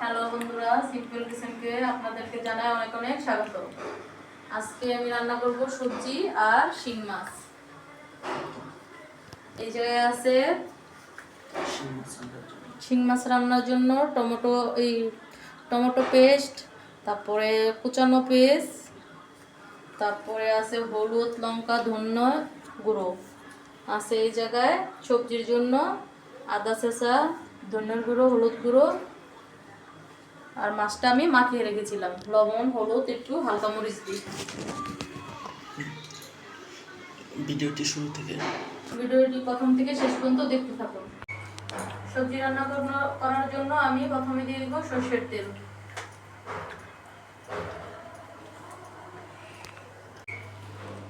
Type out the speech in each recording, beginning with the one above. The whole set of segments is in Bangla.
হ্যালো বন্ধুরা, সিম্পল কিচেনকে আপনাদেরকে জানাই অনেক অনেক স্বাগত। আজকে আমি রান্না করব সবজি আর শিং মাছ। এই জায়গায় আছে শিং মাছ রান্নার জন্য টমেটো পেস্ট, তারপরে কুচানো পেস্ট, তারপরে আছে হলুদ, লঙ্কা, ধনিয়া গুঁড়ো আছে। এই জায়গায় সবজির জন্য আদা চেঁচা, ধনিয়ার গুঁড়ো, হলুদ গুঁড়ো, আর মাছটা আমি মাখিয়ে রেখেছিলাম লবণ, হলুদ, একটু হালকা মরিচ দিয়ে। ভিডিওটি প্রথম থেকে শেষ পর্যন্ত দেখতে থাকুন। সবজি রান্না করার জন্য আমি প্রথমে দিয়ে দিব সরষের তেল।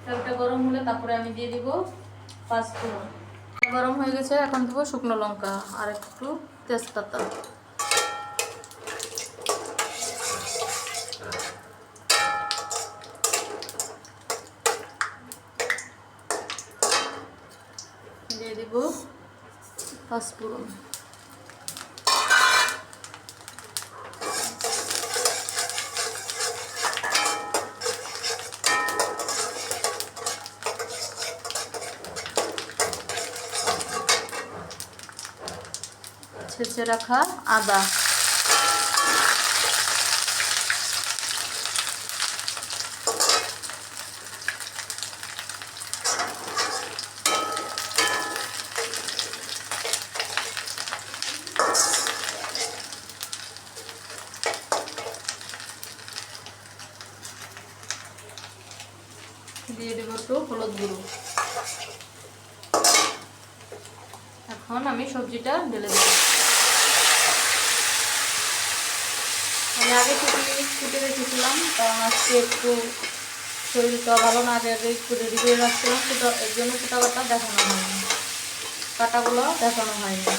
তেলটা গরম হলে তারপরে আমি দিয়ে দিব পাঁচফোড়ন। গরম হয়ে গেছে, এখন দেবো শুকনো লঙ্কা আর একটু তেজপাতা। দিয়ে দিব পাঁচফোড়ন। ছেঁচে রাখা আদা, দিয়ে দেবো একটু হলুদ গুঁড়ো। এখন আমি সবজিটা ঢেলে দেবো। আমি আগে কুটে রেখেছিলাম, কারণ আজকে একটু শরীরটা ভালো না, আগে একটু রেডি করে রাখছিলাম, এর জন্য কুটাটা দেখানো হয়নি, কাটাগুলো দেখানো হয়নি।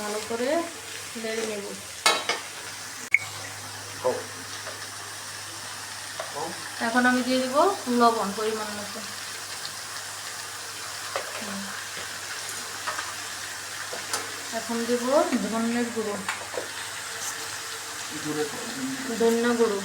ভালো করে নেড়ে নেব। এখন আমি দিয়ে দিব লবণ পরিমাণ মতো। এখন দেব ধনিয়ার গুঁড়ো, ধনিয়া গুঁড়ো,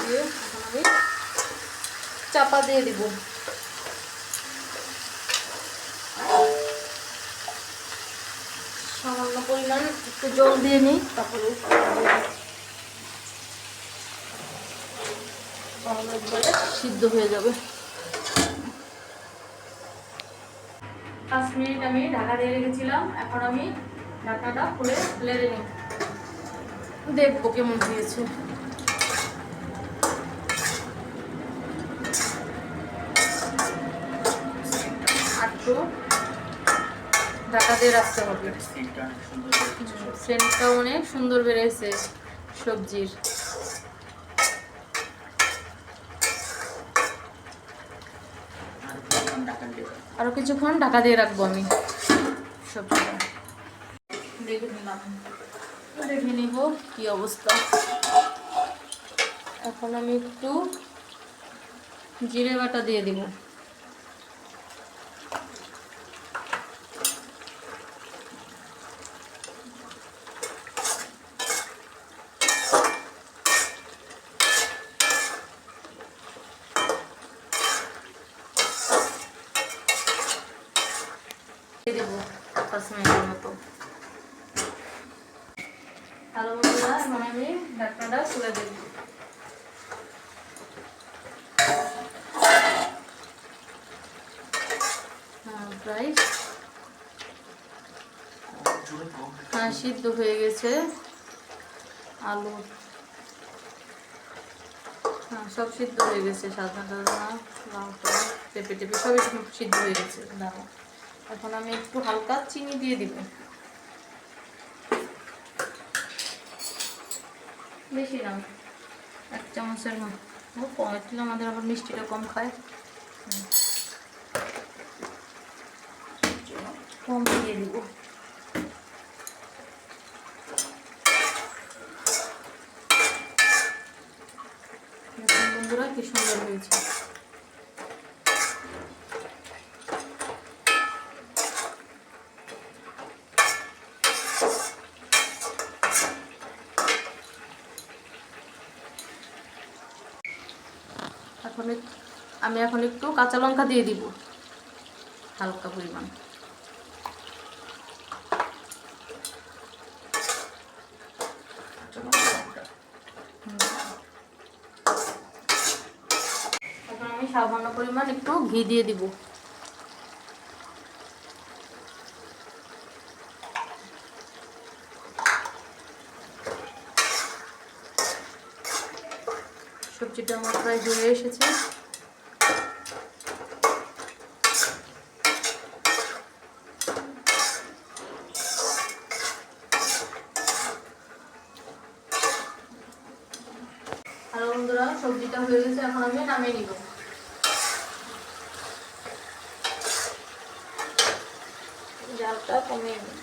দিয়ে এখন আমি চাপা দিয়ে দিব। সামান্য পরিমাণ একটু জল দিয়ে নিই, তারপরে একবারে সিদ্ধ হয়ে যাবে। 5 মিনিট আমি ঢাকা দিয়ে রেখেছিলাম। এখন আমি ঢাকাটা খুলে নেড়ে নিই, দেখবো কেমন হয়েছে। একটু ঢাকা দিয়ে রাখতে হবে। সেন্টটা অনেক সুন্দর বেরিয়েছে সবজির। আরো কিছুক্ষণ ঢাকা দিয়ে রাখবো আমি সবজিটা। দেখে নিব কি অবস্থা। এখন আমি একটু জিরে বাটা দিয়ে দিব। দেবো 5 মিনিটের মতো। ভালো বন্ধুরা, এখন আমি ঢাকনাটা খুলে দেব। প্রায় সিদ্ধ হয়ে গেছে। আলু সব সিদ্ধ হয়ে গেছে, সাদা লঙ্কা, পেঁপে টেপে সবই সিদ্ধ হয়ে গেছে। দাঁড়া, এখন আমি একটু হালকা চিনি দিয়ে দিব, বেশি না, 1 চামচের মতো। কম দিলে আমাদের আবার মিষ্টিটা কম খায়। কম দিয়ে দিব। দেখুন বন্ধুরা কি সুন্দর হয়েছে। আমি এখন একটু কাঁচা লঙ্কা দিয়ে দিব হালকা পরিমাণ। এখন আমি সামান্য পরিমাণ একটু ঘি দিয়ে দিব। সবজিটা আমার প্রায় হয়ে এসেছে। হ্যালো বন্ধুরা, সবজিটা হয়ে গেছে, এখন আমি নামিয়ে নিব। জালটা কমিয়ে নিব।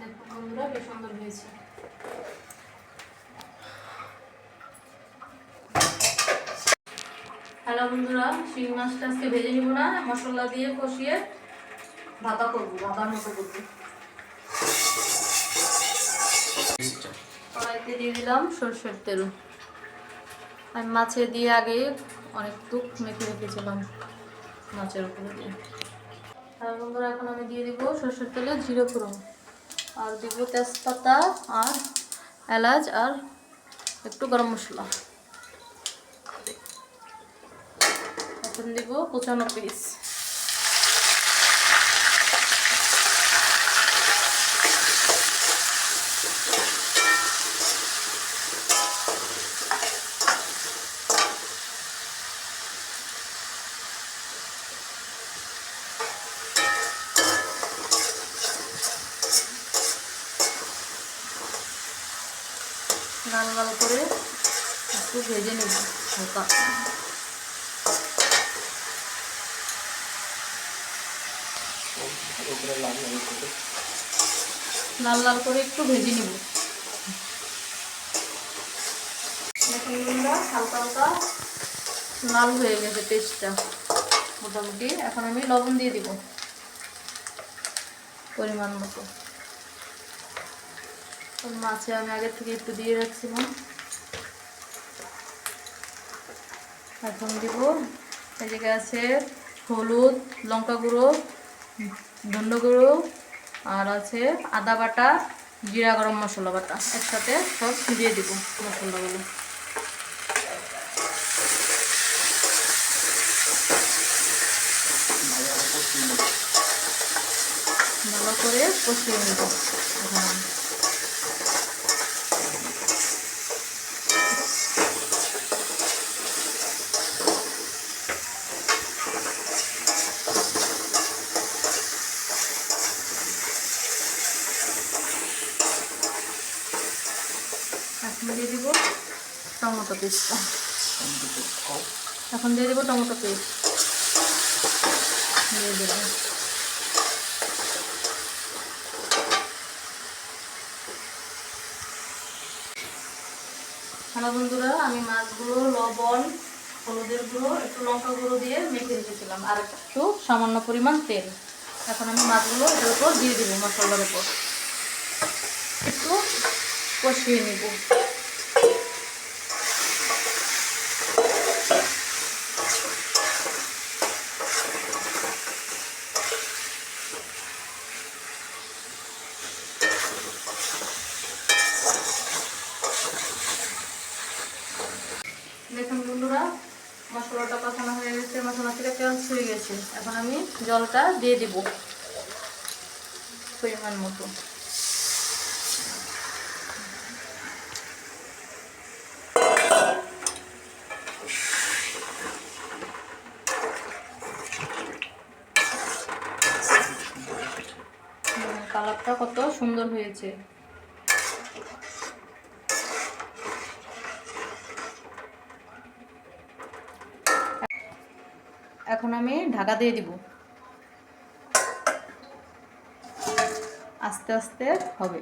দেখুন বন্ধুরা কি সুন্দর হয়েছে। হ্যালো বন্ধুরা, শিং মাছটা আজকে ভেজে নিব না, মশলা দিয়ে কষিয়ে ভাপা করবো, ভাপার মতো করবো। কড়াইতে দিয়ে দিলাম সরষের তেল। আমি মাছে দিয়ে আগে অনেকটু মেখে রেখেছিলাম মাছের উপরে দিয়ে। হ্যালো বন্ধুরা, এখন আমি দিয়ে দিব সরষের তেলে জিরে ফোড়ন, আর দিব তেজপাতা আর এলাচ আর একটু গরম মশলা। এখন দিব কুচানো পেঁয়াজ। লাল লাল করে একটু ভেজে নেব হালকা। লাল লাল করে একটু ভেজে নেব। দেখুন বন্ধুরা, হালকা হালকা লাল হয়ে গেছে পেস্টটা মোটামুটি। এখন আমি লবণ দিয়ে দিব পরিমাণ মতো। মাছে আমি আগে থেকে একটু দিয়ে রাখছিলাম। এখন দিব এই জায়গায় আছে হলুদ, লঙ্কা গুঁড়ো, ধনে গুঁড়ো, আর আছে আদা বাটা, জিরা, গরম মশলা বাটা, একসাথে সব দিয়ে দিব মশলাগুলো। ভালো করে কষিয়ে নেব। এখন দিয়ে দিব টমেটো পেস্টটা। এখন দিয়ে দিব টমেটো পেস্ট দিয়ে দিলাম। হ্যালো বন্ধুরা, আমি মাছগুলো লবণ, হলুদের গুঁড়ো, একটু লঙ্কা গুঁড়ো দিয়ে মেখে রেখেছিলাম, আর একটু সামান্য পরিমাণ তেল। এখন আমি মাছগুলো এর উপর দিয়ে দিব, মশলার উপর একটু কষিয়ে নেব। দেখুন বন্ধুরা, মশলাটা কষানো হয়ে গেছে, মশলা থেকে তেল ছুঁয়ে গেছে। এখন আমি জলটা দিয়ে দিব পরিমাণ মতো। কালারটা কত সুন্দর হয়েছে। এখন আমি ঢাকা দিয়ে দিব, আস্তে আস্তে হবে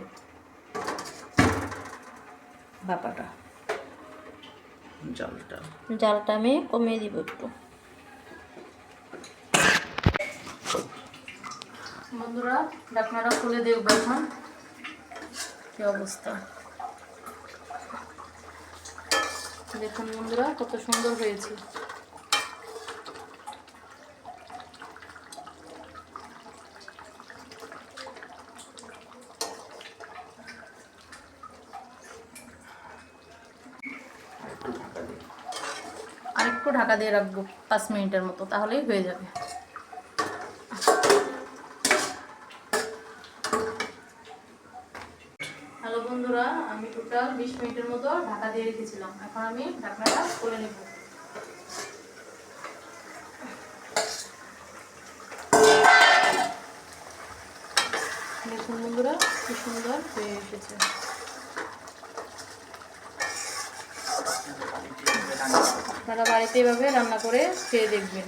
ব্যাপারটা। জালটা আমি কমিয়ে দিব একটু। বন্ধুরা ঢাকনাটা খুলে দেখবো এখন কি অবস্থা। দেখুন বন্ধুরা কত সুন্দর হয়েছে। আর একটু ঢাকা দিয়ে রাখবো 5 মিনিটের মতো, তাহলেই হয়ে যাবে। হ্যালো বন্ধুরা, আমি টোটাল 20 মিনিটের মতো ঢাকা দিয়ে রেখেছিলাম। এখন আমি ঢাকনাটা খুলে নেব। দেখুন বন্ধুরা কি সুন্দর হয়ে এসেছে। আপনারা বাড়িতে এভাবে রান্না করে খেয়ে দেখবেন।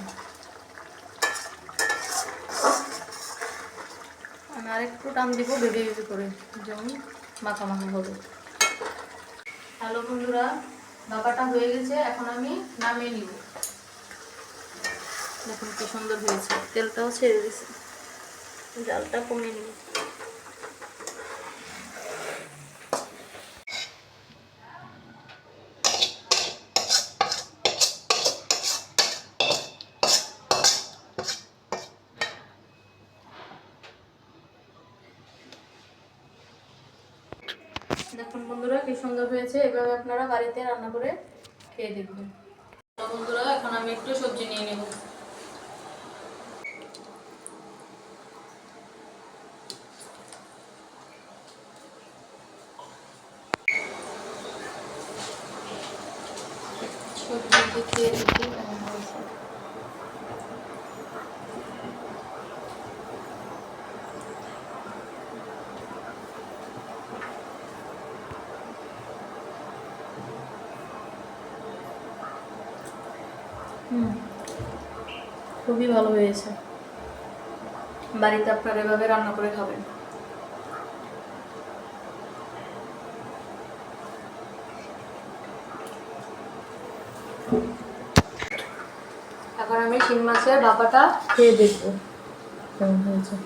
আর একটু টান দিব ভেবে ভেবে করে, যেমন মাখা মাখা হবে। হ্যালো বন্ধুরা, ভাপাটা হয়ে গেছে, এখন আমি নামিয়ে নিব। দেখুন কি সুন্দর হয়েছে, তেলটাও ছেড়ে দিয়েছে। জালটা কমিয়ে নিব। দেখুন বন্ধুরা কি সুন্দর হয়েছে। এভাবে আপনারা বাড়িতে রান্না করে খেয়ে দেখবেন। বন্ধুরা এখন আমি একটু সবজি নিয়ে নেব। সবজি খেয়ে দেখি কেমন হয়েছে। খুবই ভালো হয়েছে। বাড়িতে আপনারা এভাবে রান্না করে খাবেন। এখন আমি শিং মাছের ভাপাটা খেয়ে দেখবো কেমন হয়েছে।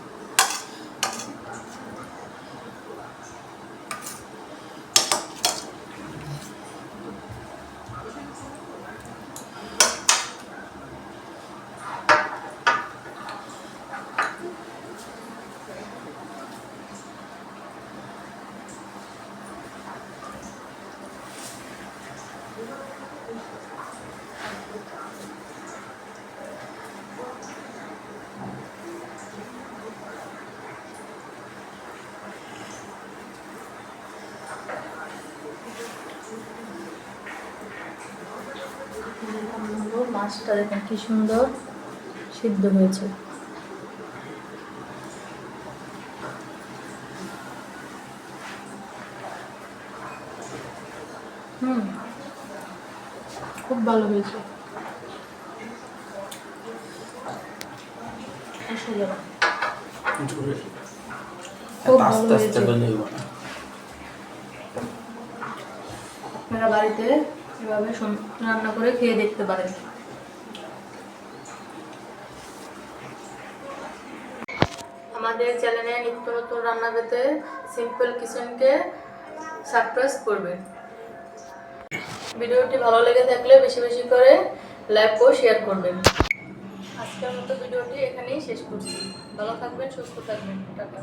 মাছটা দেখুন কি সুন্দর সিদ্ধ হয়েছে। খুব ভালো হয়েছে। খুব ভালো হয়েছে। আপনারা বাড়িতে এভাবে রান্না করে খেয়ে দেখতে পারেন। আমাদের চ্যানেলে নিত্য নতুন রান্না পেতে সিম্পল কিচেনকে সাবস্ক্রাইব করবেন। ভিডিওটি ভালো লেগে থাকলে বেশি বেশি করে লাইক ও শেয়ার করবেন। আজকের মতো ভিডিওটি এখানেই শেষ করছি। ভালো থাকবেন, সুস্থ থাকবেন। টাটা।